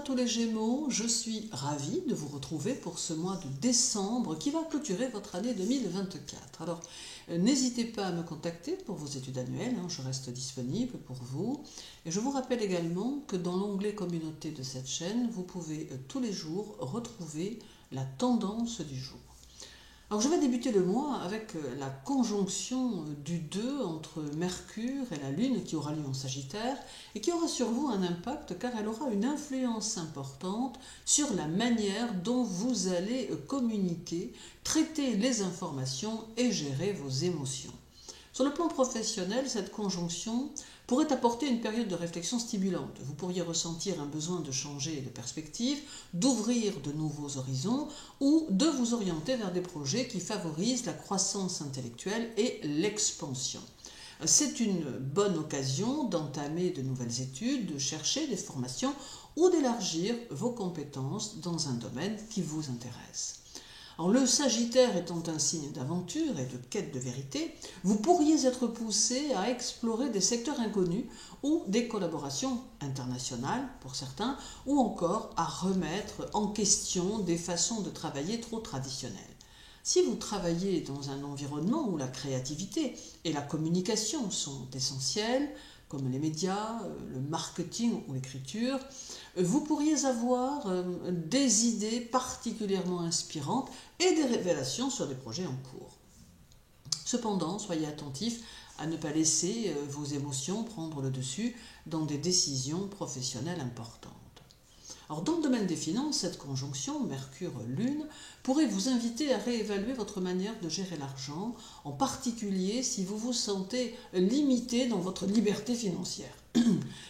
tous les Gémeaux, je suis ravie de vous retrouver pour ce mois de décembre qui va clôturer votre année 2024. Alors, n'hésitez pas à me contacter pour vos études annuelles, je reste disponible pour vous. Et je vous rappelle également que dans l'onglet communauté de cette chaîne, vous pouvez tous les jours retrouver la tendance du jour. Alors je vais débuter le mois avec la conjonction du 2 entre Mercure et la Lune qui aura lieu en Sagittaire et qui aura sur vous un impact car elle aura une influence importante sur la manière dont vous allez communiquer, traiter les informations et gérer vos émotions. Sur le plan professionnel, cette conjonction pourrait apporter une période de réflexion stimulante. Vous pourriez ressentir un besoin de changer de perspective, d'ouvrir de nouveaux horizons ou de vous orienter vers des projets qui favorisent la croissance intellectuelle et l'expansion. C'est une bonne occasion d'entamer de nouvelles études, de chercher des formations ou d'élargir vos compétences dans un domaine qui vous intéresse. Alors, le Sagittaire étant un signe d'aventure et de quête de vérité, vous pourriez être poussé à explorer des secteurs inconnus ou des collaborations internationales pour certains, ou encore à remettre en question des façons de travailler trop traditionnelles. Si vous travaillez dans un environnement où la créativité et la communication sont essentielles, comme les médias, le marketing ou l'écriture, vous pourriez avoir des idées particulièrement inspirantes et des révélations sur des projets en cours. Cependant, soyez attentifs à ne pas laisser vos émotions prendre le dessus dans des décisions professionnelles importantes. Alors, dans le domaine des finances, cette conjonction Mercure-Lune pourrait vous inviter à réévaluer votre manière de gérer l'argent, en particulier si vous vous sentez limité dans votre liberté financière.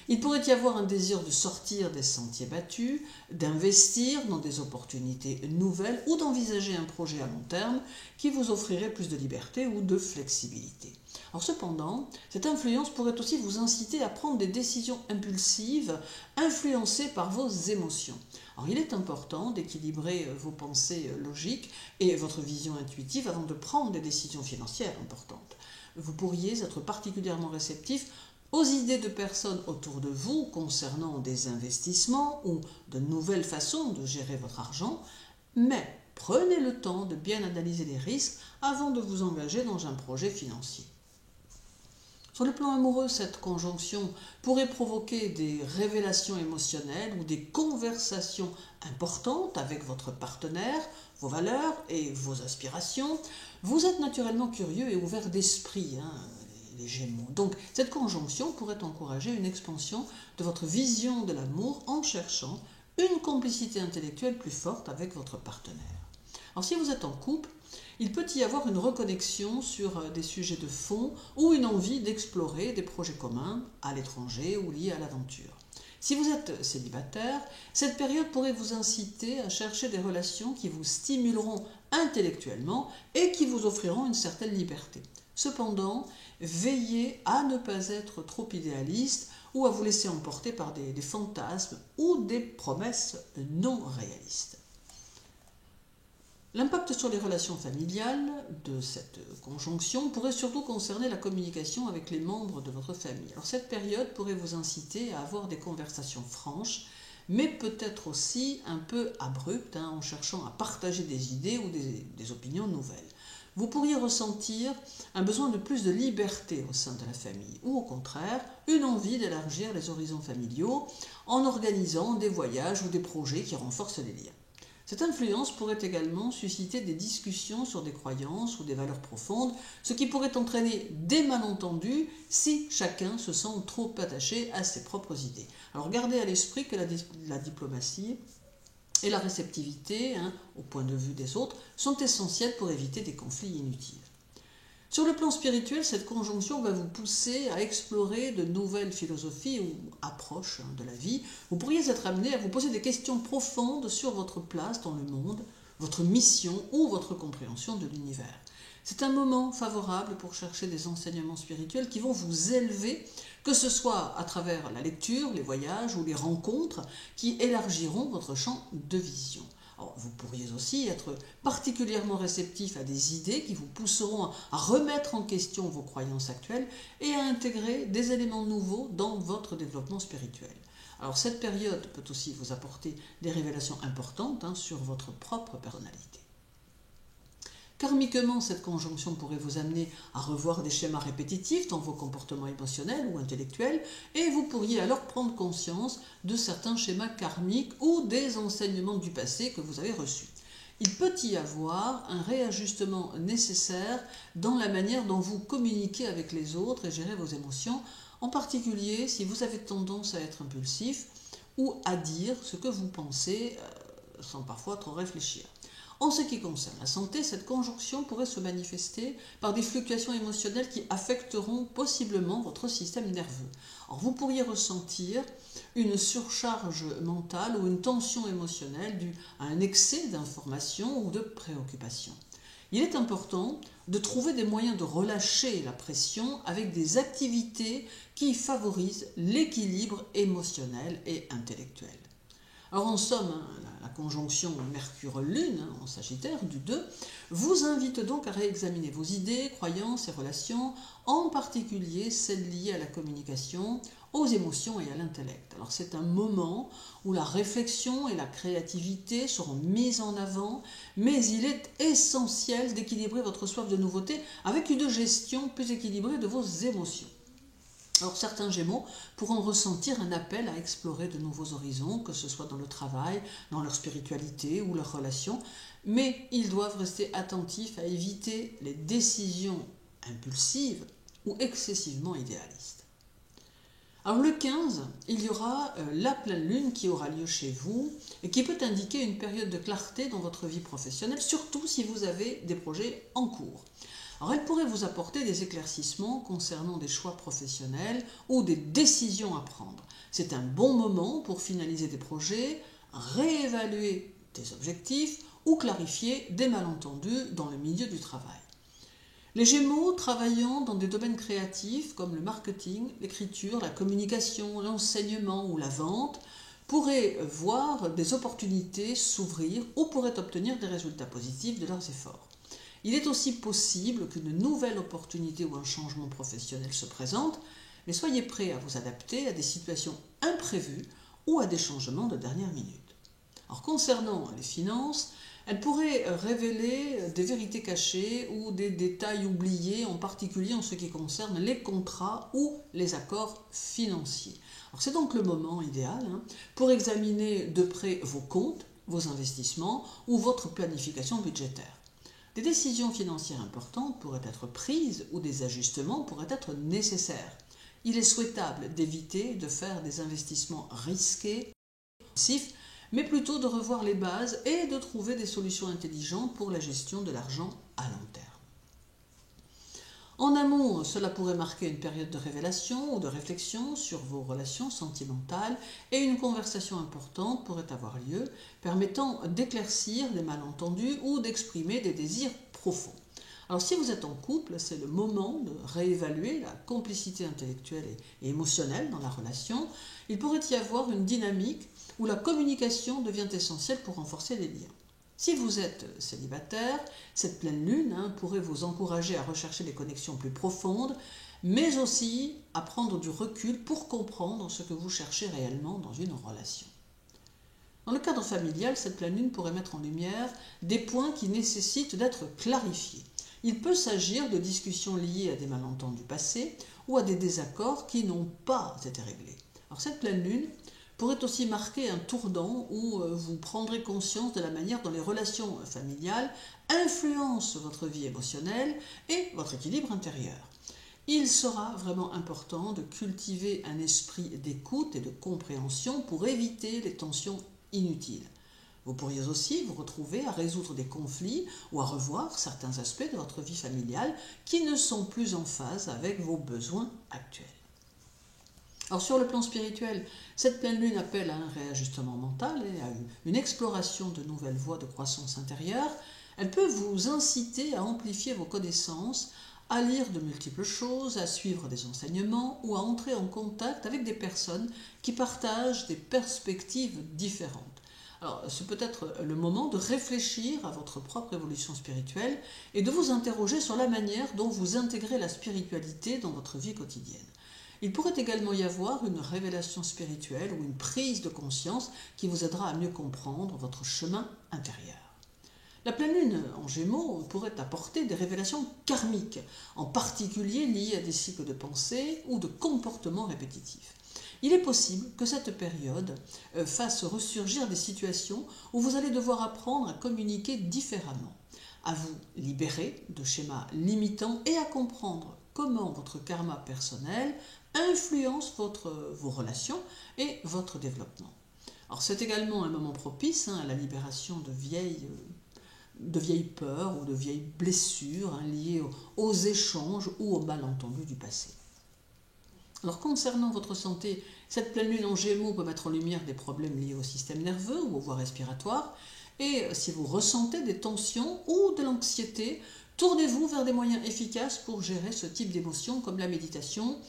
Il pourrait y avoir un désir de sortir des sentiers battus, d'investir dans des opportunités nouvelles ou d'envisager un projet à long terme qui vous offrirait plus de liberté ou de flexibilité. Alors cependant, cette influence pourrait aussi vous inciter à prendre des décisions impulsives, influencées par vos émotions. Alors il est important d'équilibrer vos pensées logiques et votre vision intuitive avant de prendre des décisions financières importantes. Vous pourriez être particulièrement réceptif aux idées de personnes autour de vous concernant des investissements ou de nouvelles façons de gérer votre argent, mais prenez le temps de bien analyser les risques avant de vous engager dans un projet financier. Sur le plan amoureux, cette conjonction pourrait provoquer des révélations émotionnelles ou des conversations importantes avec votre partenaire, vos valeurs et vos aspirations. Vous êtes naturellement curieux et ouvert d'esprit, les Gémeaux. Donc, cette conjonction pourrait encourager une expansion de votre vision de l'amour en cherchant une complicité intellectuelle plus forte avec votre partenaire. Alors, si vous êtes en couple, il peut y avoir une reconnexion sur des sujets de fond ou une envie d'explorer des projets communs à l'étranger ou liés à l'aventure. Si vous êtes célibataire, cette période pourrait vous inciter à chercher des relations qui vous stimuleront intellectuellement et qui vous offriront une certaine liberté. Cependant, veillez à ne pas être trop idéaliste ou à vous laisser emporter par des fantasmes ou des promesses non réalistes. L'impact sur les relations familiales de cette conjonction pourrait surtout concerner la communication avec les membres de votre famille. Alors cette période pourrait vous inciter à avoir des conversations franches, mais peut-être aussi un peu abruptes, en cherchant à partager des idées ou des opinions nouvelles. Vous pourriez ressentir un besoin de plus de liberté au sein de la famille, ou au contraire, une envie d'élargir les horizons familiaux en organisant des voyages ou des projets qui renforcent les liens. Cette influence pourrait également susciter des discussions sur des croyances ou des valeurs profondes, ce qui pourrait entraîner des malentendus si chacun se sent trop attaché à ses propres idées. Alors gardez à l'esprit que la diplomatie et la réceptivité au point de vue des autres sont essentielles pour éviter des conflits inutiles. Sur le plan spirituel, cette conjonction va vous pousser à explorer de nouvelles philosophies ou approches de la vie. Vous pourriez être amené à vous poser des questions profondes sur votre place dans le monde, votre mission ou votre compréhension de l'univers. C'est un moment favorable pour chercher des enseignements spirituels qui vont vous élever, que ce soit à travers la lecture, les voyages ou les rencontres qui élargiront votre champ de vision. Alors, vous pourriez aussi être particulièrement réceptif à des idées qui vous pousseront à remettre en question vos croyances actuelles et à intégrer des éléments nouveaux dans votre développement spirituel. Alors cette période peut aussi vous apporter des révélations importantes sur votre propre personnalité. Karmiquement, cette conjonction pourrait vous amener à revoir des schémas répétitifs dans vos comportements émotionnels ou intellectuels et vous pourriez alors prendre conscience de certains schémas karmiques ou des enseignements du passé que vous avez reçus. Il peut y avoir un réajustement nécessaire dans la manière dont vous communiquez avec les autres et gérez vos émotions, en particulier si vous avez tendance à être impulsif ou à dire ce que vous pensez sans parfois trop réfléchir. En ce qui concerne la santé, cette conjonction pourrait se manifester par des fluctuations émotionnelles qui affecteront possiblement votre système nerveux. Or, vous pourriez ressentir une surcharge mentale ou une tension émotionnelle due à un excès d'informations ou de préoccupations. Il est important de trouver des moyens de relâcher la pression avec des activités qui favorisent l'équilibre émotionnel et intellectuel. Alors en somme, la conjonction Mercure-Lune en Sagittaire du 2 vous invite donc à réexaminer vos idées, croyances et relations, en particulier celles liées à la communication, aux émotions et à l'intellect. Alors c'est un moment où la réflexion et la créativité seront mises en avant, mais il est essentiel d'équilibrer votre soif de nouveauté avec une gestion plus équilibrée de vos émotions. Alors certains Gémeaux pourront ressentir un appel à explorer de nouveaux horizons, que ce soit dans le travail, dans leur spiritualité ou leurs relations, mais ils doivent rester attentifs à éviter les décisions impulsives ou excessivement idéalistes. Alors le 15, il y aura la pleine lune qui aura lieu chez vous et qui peut indiquer une période de clarté dans votre vie professionnelle, surtout si vous avez des projets en cours. Alors elle pourrait vous apporter des éclaircissements concernant des choix professionnels ou des décisions à prendre. C'est un bon moment pour finaliser des projets, réévaluer des objectifs ou clarifier des malentendus dans le milieu du travail. Les Gémeaux travaillant dans des domaines créatifs comme le marketing, l'écriture, la communication, l'enseignement ou la vente pourraient voir des opportunités s'ouvrir ou pourraient obtenir des résultats positifs de leurs efforts. Il est aussi possible qu'une nouvelle opportunité ou un changement professionnel se présente, mais soyez prêts à vous adapter à des situations imprévues ou à des changements de dernière minute. Alors concernant les finances, elles pourraient révéler des vérités cachées ou des détails oubliés, en particulier en ce qui concerne les contrats ou les accords financiers. Alors c'est donc le moment idéal pour examiner de près vos comptes, vos investissements ou votre planification budgétaire. Des décisions financières importantes pourraient être prises ou des ajustements pourraient être nécessaires. Il est souhaitable d'éviter de faire des investissements risqués, mais plutôt de revoir les bases et de trouver des solutions intelligentes pour la gestion de l'argent à long terme. En amour, cela pourrait marquer une période de révélation ou de réflexion sur vos relations sentimentales et une conversation importante pourrait avoir lieu, permettant d'éclaircir des malentendus ou d'exprimer des désirs profonds. Alors si vous êtes en couple, c'est le moment de réévaluer la complicité intellectuelle et émotionnelle dans la relation. Il pourrait y avoir une dynamique où la communication devient essentielle pour renforcer les liens. Si vous êtes célibataire, cette pleine lune pourrait vous encourager à rechercher des connexions plus profondes, mais aussi à prendre du recul pour comprendre ce que vous cherchez réellement dans une relation. Dans le cadre familial, cette pleine lune pourrait mettre en lumière des points qui nécessitent d'être clarifiés. Il peut s'agir de discussions liées à des malentendus passés ou à des désaccords qui n'ont pas été réglés. Alors cette pleine lune pourrait aussi marquer un tournant où vous prendrez conscience de la manière dont les relations familiales influencent votre vie émotionnelle et votre équilibre intérieur. Il sera vraiment important de cultiver un esprit d'écoute et de compréhension pour éviter les tensions inutiles. Vous pourriez aussi vous retrouver à résoudre des conflits ou à revoir certains aspects de votre vie familiale qui ne sont plus en phase avec vos besoins actuels. Alors sur le plan spirituel, cette pleine lune appelle à un réajustement mental et à une exploration de nouvelles voies de croissance intérieure. Elle peut vous inciter à amplifier vos connaissances, à lire de multiples choses, à suivre des enseignements ou à entrer en contact avec des personnes qui partagent des perspectives différentes. Alors, c'est peut-être le moment de réfléchir à votre propre évolution spirituelle et de vous interroger sur la manière dont vous intégrez la spiritualité dans votre vie quotidienne. Il pourrait également y avoir une révélation spirituelle ou une prise de conscience qui vous aidera à mieux comprendre votre chemin intérieur. La pleine lune en Gémeaux pourrait apporter des révélations karmiques, en particulier liées à des cycles de pensée ou de comportements répétitifs. Il est possible que cette période fasse ressurgir des situations où vous allez devoir apprendre à communiquer différemment, à vous libérer de schémas limitants et à comprendre comment votre karma personnel influence vos relations et votre développement. Alors c'est également un moment propice à la libération de vieilles peurs ou de vieilles blessures liées aux échanges ou aux malentendus du passé. Alors concernant votre santé, cette pleine lune en Gémeaux peut mettre en lumière des problèmes liés au système nerveux ou aux voies respiratoires. Et si vous ressentez des tensions ou de l'anxiété, tournez-vous vers des moyens efficaces pour gérer ce type d'émotions comme la méditation,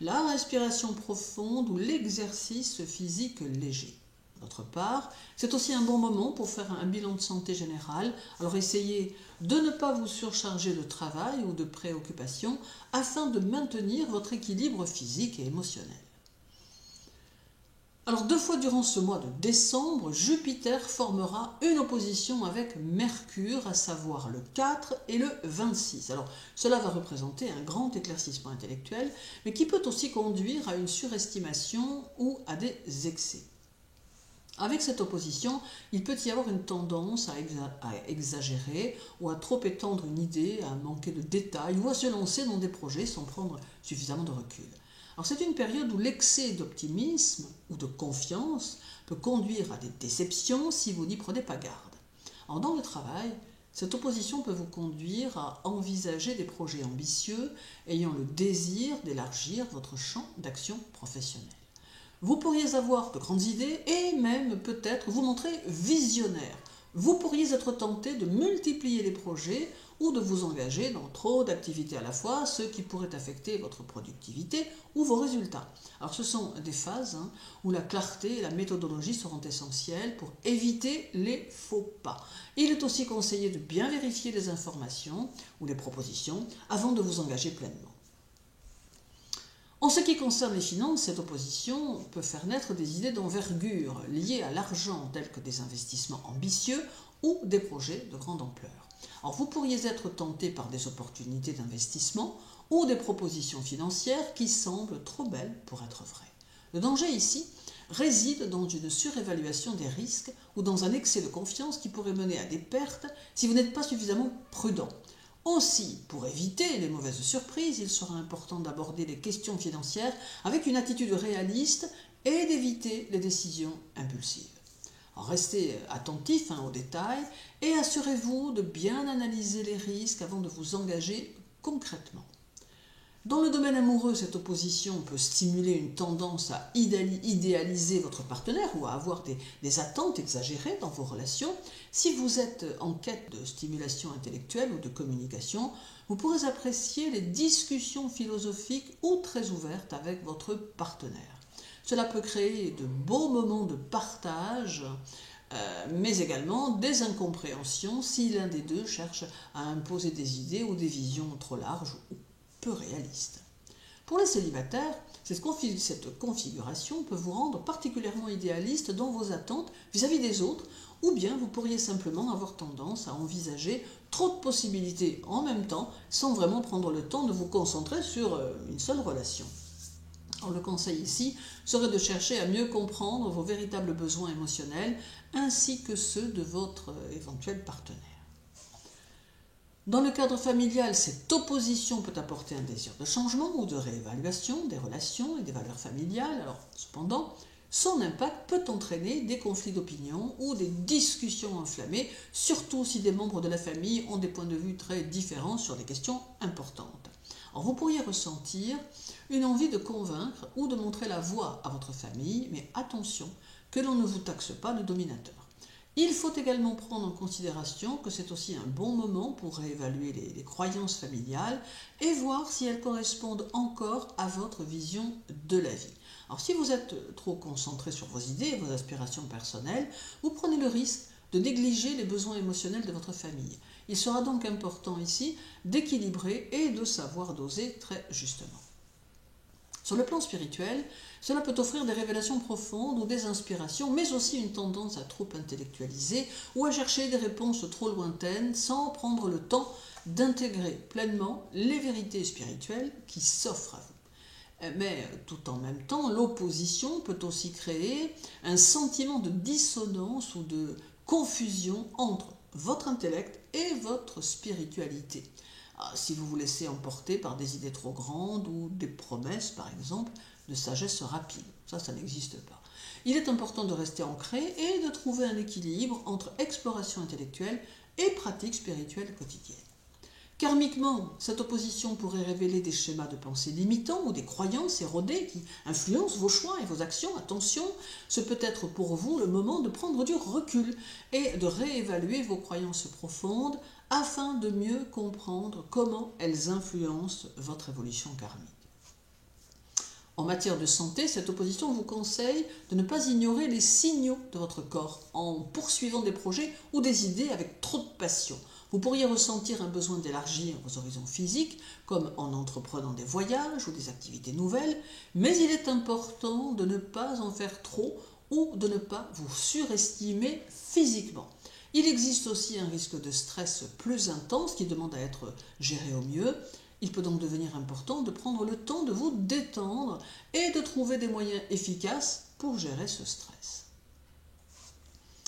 la respiration profonde ou l'exercice physique léger. D'autre part, c'est aussi un bon moment pour faire un bilan de santé générale. Alors essayez de ne pas vous surcharger de travail ou de préoccupations afin de maintenir votre équilibre physique et émotionnel. Alors 2 fois durant ce mois de décembre, Jupiter formera une opposition avec Mercure, à savoir le 4 et le 26. Alors cela va représenter un grand éclaircissement intellectuel, mais qui peut aussi conduire à une surestimation ou à des excès. Avec cette opposition, il peut y avoir une tendance à exagérer ou à trop étendre une idée, à manquer de détails ou à se lancer dans des projets sans prendre suffisamment de recul. Alors c'est une période où l'excès d'optimisme ou de confiance peut conduire à des déceptions si vous n'y prenez pas garde. Alors dans le travail, cette opposition peut vous conduire à envisager des projets ambitieux ayant le désir d'élargir votre champ d'action professionnel. Vous pourriez avoir de grandes idées et même peut-être vous montrer visionnaire. Vous pourriez être tenté de multiplier les projets ou de vous engager dans trop d'activités à la fois, ce qui pourrait affecter votre productivité ou vos résultats. Alors ce sont des phases où la clarté et la méthodologie seront essentielles pour éviter les faux pas. Il est aussi conseillé de bien vérifier les informations ou les propositions avant de vous engager pleinement. En ce qui concerne les finances, cette opposition peut faire naître des idées d'envergure liées à l'argent, telles que des investissements ambitieux ou des projets de grande ampleur. Alors vous pourriez être tenté par des opportunités d'investissement ou des propositions financières qui semblent trop belles pour être vraies. Le danger ici réside dans une surévaluation des risques ou dans un excès de confiance qui pourrait mener à des pertes si vous n'êtes pas suffisamment prudent. Aussi, pour éviter les mauvaises surprises, il sera important d'aborder les questions financières avec une attitude réaliste et d'éviter les décisions impulsives. Alors restez attentif aux détails et assurez-vous de bien analyser les risques avant de vous engager concrètement. Dans le domaine amoureux, cette opposition peut stimuler une tendance à idéaliser votre partenaire ou à avoir des attentes exagérées dans vos relations. Si vous êtes en quête de stimulation intellectuelle ou de communication, vous pourrez apprécier les discussions philosophiques ou très ouvertes avec votre partenaire. Cela peut créer de beaux moments de partage, mais également des incompréhensions si l'un des deux cherche à imposer des idées ou des visions trop larges ou peu réaliste. Pour les célibataires, cette configuration peut vous rendre particulièrement idéaliste dans vos attentes vis-à-vis des autres, ou bien vous pourriez simplement avoir tendance à envisager trop de possibilités en même temps sans vraiment prendre le temps de vous concentrer sur une seule relation. Alors, le conseil ici serait de chercher à mieux comprendre vos véritables besoins émotionnels ainsi que ceux de votre éventuel partenaire. Dans le cadre familial, cette opposition peut apporter un désir de changement ou de réévaluation des relations et des valeurs familiales. Alors, cependant, son impact peut entraîner des conflits d'opinion ou des discussions enflammées, surtout si des membres de la famille ont des points de vue très différents sur des questions importantes. Alors, vous pourriez ressentir une envie de convaincre ou de montrer la voie à votre famille, mais attention que l'on ne vous taxe pas de dominateur. Il faut également prendre en considération que c'est aussi un bon moment pour réévaluer les croyances familiales et voir si elles correspondent encore à votre vision de la vie. Alors si vous êtes trop concentré sur vos idées et vos aspirations personnelles, vous prenez le risque de négliger les besoins émotionnels de votre famille. Il sera donc important ici d'équilibrer et de savoir doser très justement. Sur le plan spirituel, cela peut offrir des révélations profondes ou des inspirations, mais aussi une tendance à trop intellectualiser ou à chercher des réponses trop lointaines sans prendre le temps d'intégrer pleinement les vérités spirituelles qui s'offrent à vous. Mais tout en même temps, l'opposition peut aussi créer un sentiment de dissonance ou de confusion entre votre intellect et votre spiritualité. Si vous vous laissez emporter par des idées trop grandes ou des promesses, par exemple, de sagesse rapide. Ça n'existe pas. Il est important de rester ancré et de trouver un équilibre entre exploration intellectuelle et pratique spirituelle quotidienne. Karmiquement, cette opposition pourrait révéler des schémas de pensée limitants ou des croyances érodées qui influencent vos choix et vos actions. Attention, ce peut être pour vous le moment de prendre du recul et de réévaluer vos croyances profondes afin de mieux comprendre comment elles influencent votre évolution karmique. En matière de santé, cette opposition vous conseille de ne pas ignorer les signaux de votre corps en poursuivant des projets ou des idées avec trop de passion. Vous pourriez ressentir un besoin d'élargir vos horizons physiques, comme en entreprenant des voyages ou des activités nouvelles, mais il est important de ne pas en faire trop ou de ne pas vous surestimer physiquement. Il existe aussi un risque de stress plus intense qui demande à être géré au mieux. Il peut donc devenir important de prendre le temps de vous détendre et de trouver des moyens efficaces pour gérer ce stress.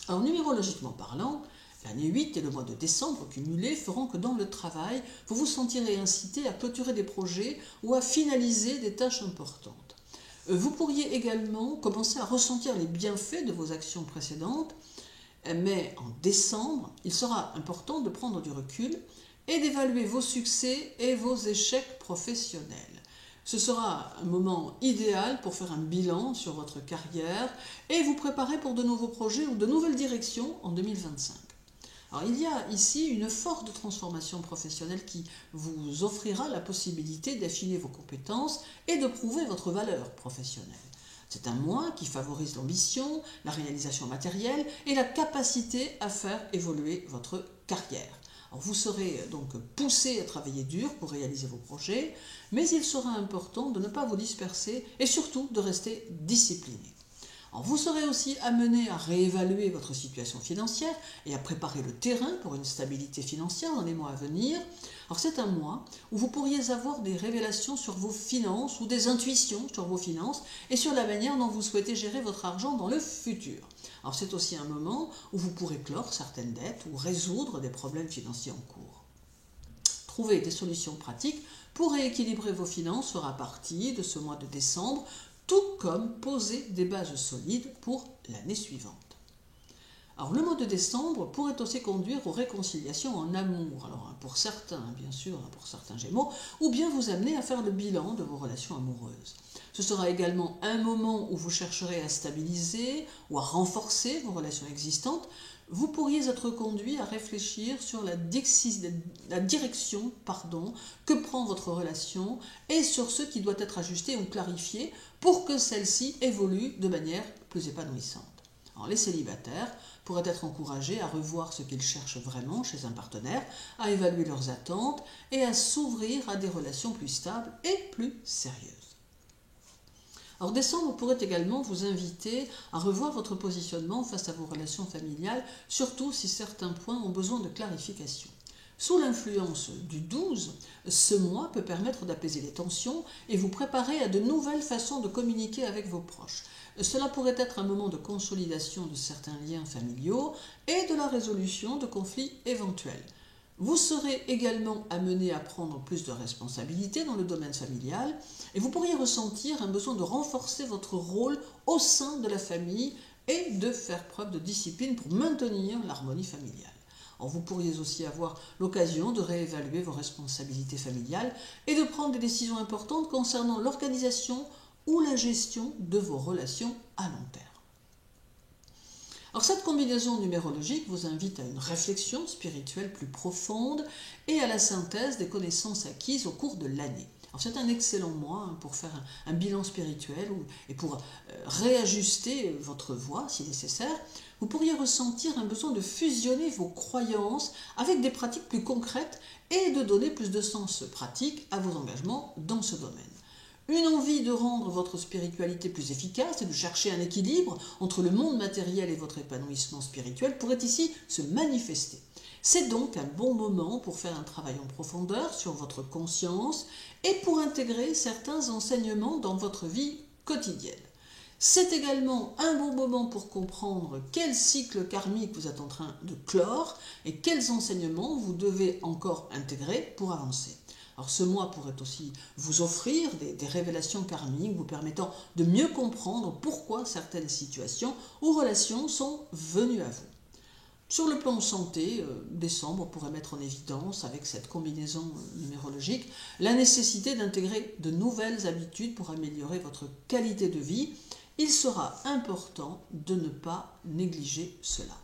Alors, numérologiquement parlant, l'année 8 et le mois de décembre cumulés feront que dans le travail, vous vous sentirez incité à clôturer des projets ou à finaliser des tâches importantes. Vous pourriez également commencer à ressentir les bienfaits de vos actions précédentes, mais en décembre, il sera important de prendre du recul et d'évaluer vos succès et vos échecs professionnels. Ce sera un moment idéal pour faire un bilan sur votre carrière et vous préparer pour de nouveaux projets ou de nouvelles directions en 2025. Alors, il y a ici une forte transformation professionnelle qui vous offrira la possibilité d'affiner vos compétences et de prouver votre valeur professionnelle. C'est un mois qui favorise l'ambition, la réalisation matérielle et la capacité à faire évoluer votre carrière. Alors, vous serez donc poussé à travailler dur pour réaliser vos projets, mais il sera important de ne pas vous disperser et surtout de rester discipliné. Alors, vous serez aussi amené à réévaluer votre situation financière et à préparer le terrain pour une stabilité financière dans les mois à venir. Alors, c'est un mois où vous pourriez avoir des révélations sur vos finances ou des intuitions sur vos finances et sur la manière dont vous souhaitez gérer votre argent dans le futur. Alors, c'est aussi un moment où vous pourrez clore certaines dettes ou résoudre des problèmes financiers en cours. Trouver des solutions pratiques pour rééquilibrer vos finances fera partie de ce mois de décembre, tout comme poser des bases solides pour l'année suivante. Alors, le mois de décembre pourrait aussi conduire aux réconciliations en amour, alors pour certains, bien sûr, pour certains Gémeaux, ou bien vous amener à faire le bilan de vos relations amoureuses. Ce sera également un moment où vous chercherez à stabiliser ou à renforcer vos relations existantes. Vous pourriez être conduit à réfléchir sur la direction que prend votre relation et sur ce qui doit être ajusté ou clarifié pour que celle-ci évolue de manière plus épanouissante. Alors, les célibataires pourraient être encouragés à revoir ce qu'ils cherchent vraiment chez un partenaire, à évaluer leurs attentes et à s'ouvrir à des relations plus stables et plus sérieuses. Alors, décembre pourrait également vous inviter à revoir votre positionnement face à vos relations familiales, surtout si certains points ont besoin de clarification. Sous l'influence du 12, ce mois peut permettre d'apaiser les tensions et vous préparer à de nouvelles façons de communiquer avec vos proches. Cela pourrait être un moment de consolidation de certains liens familiaux et de la résolution de conflits éventuels. Vous serez également amené à prendre plus de responsabilités dans le domaine familial et vous pourriez ressentir un besoin de renforcer votre rôle au sein de la famille et de faire preuve de discipline pour maintenir l'harmonie familiale. Alors, vous pourriez aussi avoir l'occasion de réévaluer vos responsabilités familiales et de prendre des décisions importantes concernant l'organisation ou la gestion de vos relations à long terme. Alors, cette combinaison numérologique vous invite à une réflexion spirituelle plus profonde et à la synthèse des connaissances acquises au cours de l'année. C'est un excellent mois pour faire un bilan spirituel et pour réajuster votre voie si nécessaire. Vous pourriez ressentir un besoin de fusionner vos croyances avec des pratiques plus concrètes et de donner plus de sens pratique à vos engagements dans ce domaine. Une envie de rendre votre spiritualité plus efficace et de chercher un équilibre entre le monde matériel et votre épanouissement spirituel pourrait ici se manifester. C'est donc un bon moment pour faire un travail en profondeur sur votre conscience et pour intégrer certains enseignements dans votre vie quotidienne. C'est également un bon moment pour comprendre quel cycle karmique vous êtes en train de clore et quels enseignements vous devez encore intégrer pour avancer. Alors ce mois pourrait aussi vous offrir des révélations karmiques vous permettant de mieux comprendre pourquoi certaines situations ou relations sont venues à vous. Sur le plan santé, décembre pourrait mettre en évidence, avec cette combinaison numérologique, la nécessité d'intégrer de nouvelles habitudes pour améliorer votre qualité de vie. Il sera important de ne pas négliger cela.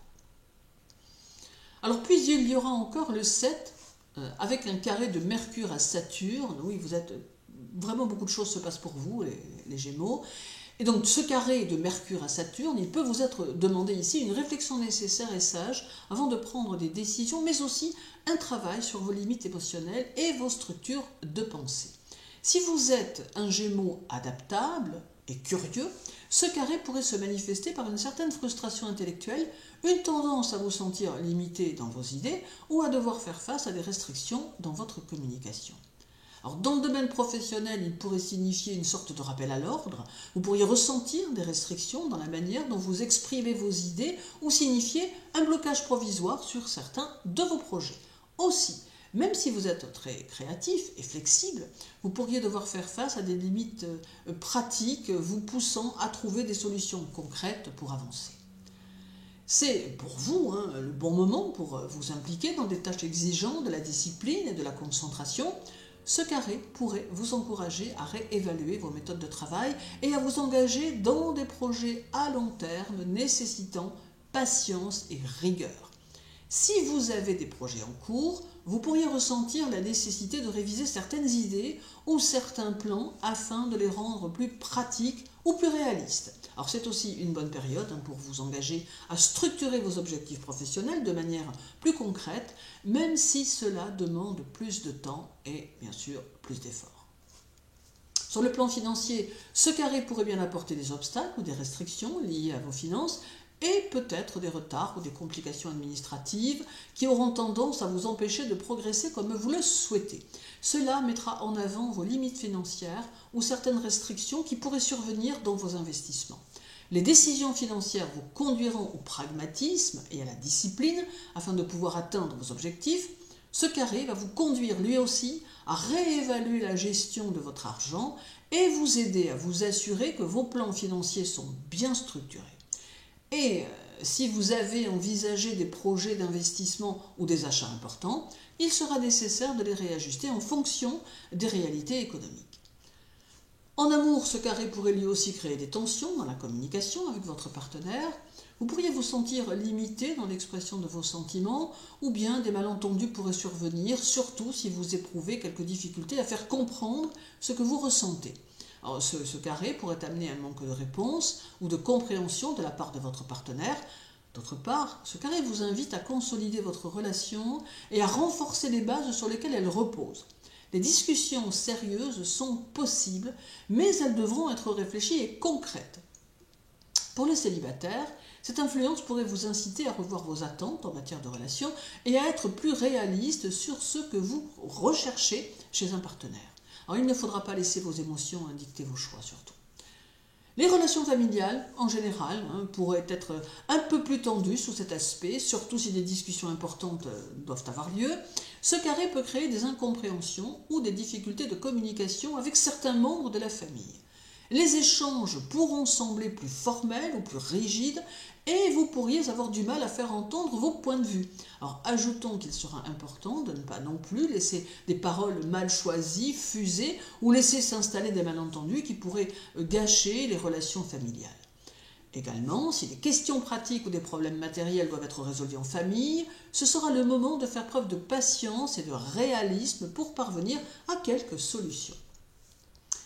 Alors puis il y aura encore le 7, avec un carré de Mercure à Saturne. Oui, vous êtes vraiment, beaucoup de choses se passent pour vous, les Gémeaux. Et donc ce carré de Mercure à Saturne, il peut vous être demandé ici une réflexion nécessaire et sage avant de prendre des décisions, mais aussi un travail sur vos limites émotionnelles et vos structures de pensée. Si vous êtes un Gémeaux adaptable et curieux, ce carré pourrait se manifester par une certaine frustration intellectuelle, une tendance à vous sentir limité dans vos idées ou à devoir faire face à des restrictions dans votre communication. Alors, dans le domaine professionnel, il pourrait signifier une sorte de rappel à l'ordre. Vous pourriez ressentir des restrictions dans la manière dont vous exprimez vos idées ou signifier un blocage provisoire sur certains de vos projets. Aussi, même si vous êtes très créatif et flexible, vous pourriez devoir faire face à des limites pratiques vous poussant à trouver des solutions concrètes pour avancer. C'est pour vous le bon moment pour vous impliquer dans des tâches exigeantes de la discipline et de la concentration. Ce carré pourrait vous encourager à réévaluer vos méthodes de travail et à vous engager dans des projets à long terme nécessitant patience et rigueur. Si vous avez des projets en cours, vous pourriez ressentir la nécessité de réviser certaines idées ou certains plans afin de les rendre plus pratiques ou plus réalistes. Alors c'est aussi une bonne période pour vous engager à structurer vos objectifs professionnels de manière plus concrète, même si cela demande plus de temps et bien sûr plus d'efforts. Sur le plan financier, ce carré pourrait bien apporter des obstacles ou des restrictions liées à vos finances et peut-être des retards ou des complications administratives qui auront tendance à vous empêcher de progresser comme vous le souhaitez. Cela mettra en avant vos limites financières ou certaines restrictions qui pourraient survenir dans vos investissements. Les décisions financières vous conduiront au pragmatisme et à la discipline afin de pouvoir atteindre vos objectifs. Ce carré va vous conduire lui aussi à réévaluer la gestion de votre argent et vous aider à vous assurer que vos plans financiers sont bien structurés. Et si vous avez envisagé des projets d'investissement ou des achats importants, il sera nécessaire de les réajuster en fonction des réalités économiques. En amour, ce carré pourrait lui aussi créer des tensions dans la communication avec votre partenaire. Vous pourriez vous sentir limité dans l'expression de vos sentiments ou bien des malentendus pourraient survenir, surtout si vous éprouvez quelques difficultés à faire comprendre ce que vous ressentez. Alors, ce carré pourrait amener un manque de réponse ou de compréhension de la part de votre partenaire. D'autre part, ce carré vous invite à consolider votre relation et à renforcer les bases sur lesquelles elle repose. Les discussions sérieuses sont possibles, mais elles devront être réfléchies et concrètes. Pour les célibataires, cette influence pourrait vous inciter à revoir vos attentes en matière de relation et à être plus réaliste sur ce que vous recherchez chez un partenaire. Alors, il ne faudra pas laisser vos émotions dicter vos choix surtout. Les relations familiales, en général, pourraient être un peu plus tendues sous cet aspect, surtout si des discussions importantes doivent avoir lieu. Ce carré peut créer des incompréhensions ou des difficultés de communication avec certains membres de la famille. Les échanges pourront sembler plus formels ou plus rigides et vous pourriez avoir du mal à faire entendre vos points de vue. Alors ajoutons qu'il sera important de ne pas non plus laisser des paroles mal choisies fuser ou laisser s'installer des malentendus qui pourraient gâcher les relations familiales. Également, si des questions pratiques ou des problèmes matériels doivent être résolus en famille, ce sera le moment de faire preuve de patience et de réalisme pour parvenir à quelques solutions.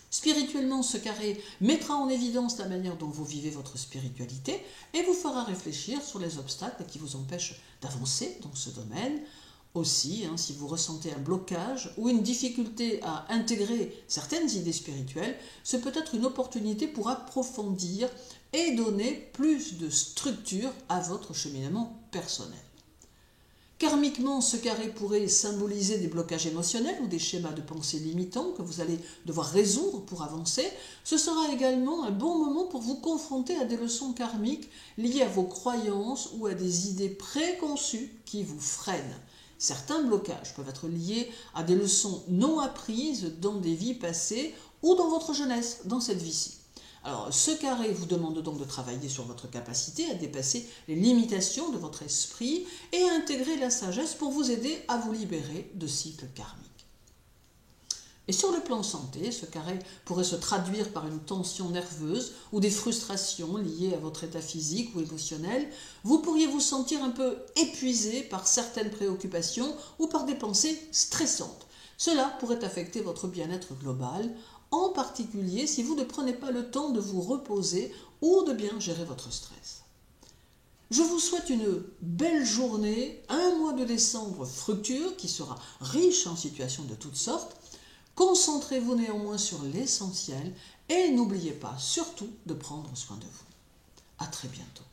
Spirituellement, ce carré mettra en évidence la manière dont vous vivez votre spiritualité et vous fera réfléchir sur les obstacles qui vous empêchent d'avancer dans ce domaine. Aussi, si vous ressentez un blocage ou une difficulté à intégrer certaines idées spirituelles, ce peut être une opportunité pour approfondir et donner plus de structure à votre cheminement personnel. Karmiquement, ce carré pourrait symboliser des blocages émotionnels ou des schémas de pensée limitants que vous allez devoir résoudre pour avancer. Ce sera également un bon moment pour vous confronter à des leçons karmiques liées à vos croyances ou à des idées préconçues qui vous freinent. Certains blocages peuvent être liés à des leçons non apprises dans des vies passées ou dans votre jeunesse, dans cette vie-ci. Alors, ce carré vous demande donc de travailler sur votre capacité à dépasser les limitations de votre esprit et à intégrer la sagesse pour vous aider à vous libérer de cycles karmiques. Et sur le plan santé, ce carré pourrait se traduire par une tension nerveuse ou des frustrations liées à votre état physique ou émotionnel. Vous pourriez vous sentir un peu épuisé par certaines préoccupations ou par des pensées stressantes. Cela pourrait affecter votre bien-être global, en particulier si vous ne prenez pas le temps de vous reposer ou de bien gérer votre stress. Je vous souhaite une belle journée, un mois de décembre fructueux qui sera riche en situations de toutes sortes. Concentrez-vous néanmoins sur l'essentiel et n'oubliez pas surtout de prendre soin de vous. À très bientôt.